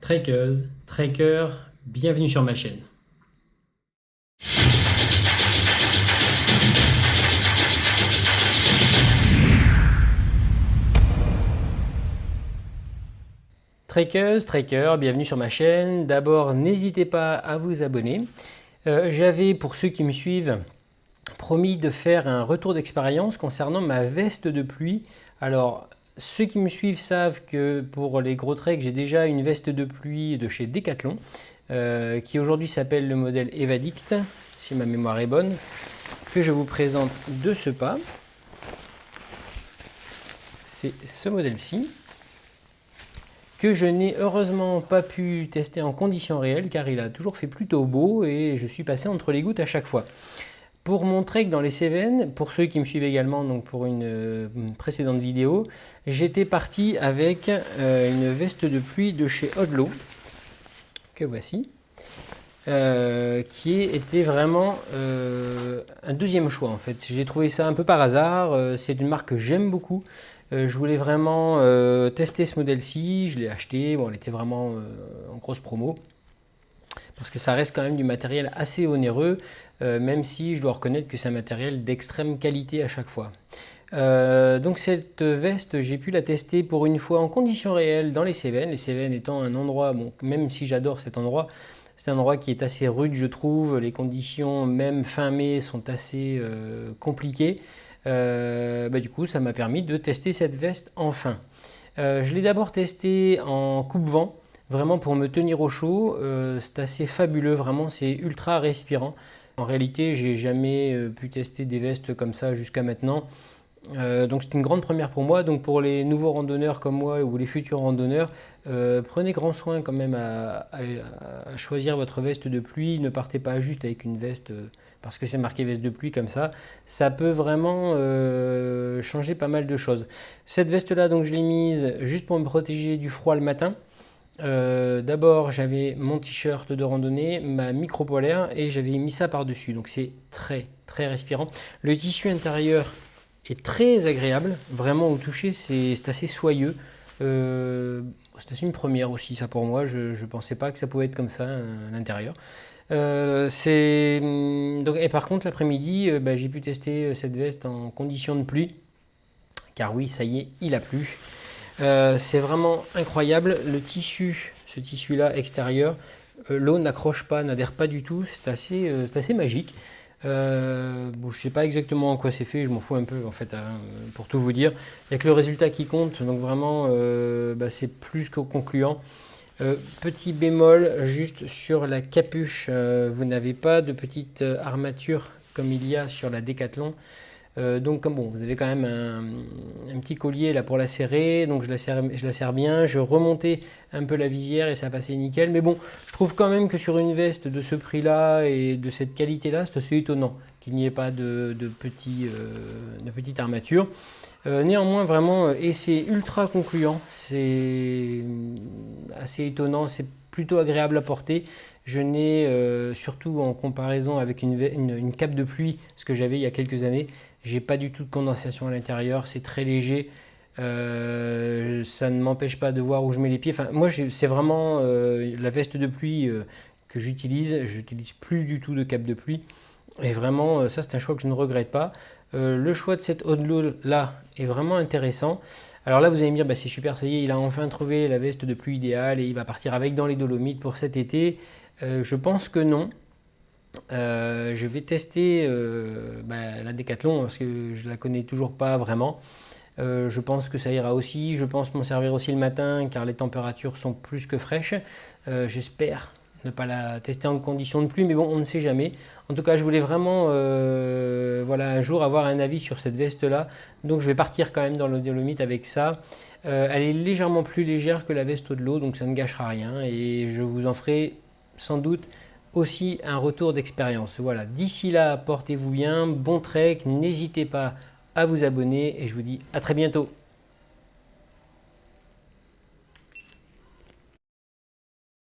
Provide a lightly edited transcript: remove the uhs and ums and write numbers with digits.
Trekkeuses, trekkers, bienvenue sur ma chaîne. Trekkeuses, trekkers, bienvenue sur ma chaîne. D'abord, n'hésitez pas à vous abonner. J'avais, pour ceux qui me suivent, promis de faire un retour d'expérience concernant ma veste de pluie. Alors, ceux qui me suivent savent que pour les gros treks, j'ai déjà une veste de pluie de chez Decathlon, qui aujourd'hui s'appelle le modèle Evadict, si ma mémoire est bonne, que je vous présente de ce pas. C'est ce modèle-ci, que je n'ai heureusement pas pu tester en conditions réelles, car il a toujours fait plutôt beau et je suis passé entre les gouttes à chaque fois. Pour mon trek dans les Cévennes, pour ceux qui me suivent également donc pour une précédente vidéo, j'étais parti avec une veste de pluie de chez Odlo, que voici, qui était vraiment un deuxième choix en fait. J'ai trouvé ça un peu par hasard, c'est une marque que j'aime beaucoup. Je voulais vraiment tester ce modèle-ci, je l'ai acheté, bon, elle était vraiment en grosse promo. Parce que ça reste quand même du matériel assez onéreux, même si je dois reconnaître que c'est un matériel d'extrême qualité à chaque fois. Donc cette veste, j'ai pu la tester pour une fois en conditions réelles dans les Cévennes. Les Cévennes étant un endroit, bon, même si j'adore cet endroit, c'est un endroit qui est assez rude je trouve. Les conditions, même fin mai, sont assez compliquées. Du coup, ça m'a permis de tester cette veste enfin. Je l'ai d'abord testée en coupe-vent. Vraiment pour me tenir au chaud, c'est assez fabuleux, vraiment c'est ultra respirant. En réalité, j'ai jamais pu tester des vestes comme ça jusqu'à maintenant. Donc c'est une grande première pour moi. Donc pour les nouveaux randonneurs comme moi ou les futurs randonneurs, prenez grand soin quand même à choisir votre veste de pluie. Ne partez pas juste avec une veste parce que c'est marqué veste de pluie comme ça. Ça peut vraiment changer pas mal de choses. Cette veste là, donc je l'ai mise juste pour me protéger du froid le matin. D'abord j'avais mon t-shirt de randonnée, ma micro polaire et j'avais mis ça par dessus, donc c'est très très respirant. Le tissu intérieur est très agréable, vraiment au toucher c'est assez soyeux. C'est assez une première aussi ça pour moi, je ne pensais pas que ça pouvait être comme ça à l'intérieur. Et par contre l'après-midi j'ai pu tester cette veste en conditions de pluie, car oui ça y est il a plu. C'est vraiment incroyable, le tissu, ce tissu là extérieur, l'eau n'accroche pas, n'adhère pas du tout, c'est assez magique. Bon, je ne sais pas exactement en quoi c'est fait, je m'en fous un peu en fait, hein, pour tout vous dire. Il n'y a que le résultat qui compte, donc vraiment c'est plus que concluant. Petit bémol juste sur la capuche, vous n'avez pas de petite armature comme il y a sur la Decathlon. Donc comme bon, vous avez quand même un petit collier là pour la serrer, donc je la serre bien, je remontais un peu la visière et ça passait nickel, mais bon, je trouve quand même que sur une veste de ce prix là et de cette qualité là, c'est assez étonnant qu'il n'y ait pas de petite armature. Néanmoins vraiment, et c'est ultra concluant, c'est assez étonnant, c'est plutôt agréable à porter. Je n'ai, surtout en comparaison avec une cape de pluie, ce que j'avais il y a quelques années, j'ai pas du tout de condensation à l'intérieur, c'est très léger. Ça ne m'empêche pas de voir où je mets les pieds. Enfin, moi, c'est vraiment la veste de pluie que j'utilise. J'utilise plus du tout de cape de pluie. Et vraiment, ça, c'est un choix que je ne regrette pas. Le choix de cette Odlo là est vraiment intéressant. Alors là, vous allez me dire, bah, c'est super, ça y est, il a enfin trouvé la veste de pluie idéale et il va partir avec dans les Dolomites pour cet été. Je pense que non. Je vais tester la Decathlon parce que je la connais toujours pas vraiment. Je pense que ça ira aussi. Je pense m'en servir aussi le matin car les températures sont plus que fraîches. J'espère ne pas la tester en conditions de pluie, mais bon, on ne sait jamais. En tout cas, je voulais vraiment un jour avoir un avis sur cette veste-là. Donc je vais partir quand même dans le Dolomite avec ça. Elle est légèrement plus légère que la veste de l'eau, donc ça ne gâchera rien. Et je vous en ferai sans doute aussi un retour d'expérience. Voilà, d'ici là, portez-vous bien, bon trek, n'hésitez pas à vous abonner et je vous dis à très bientôt.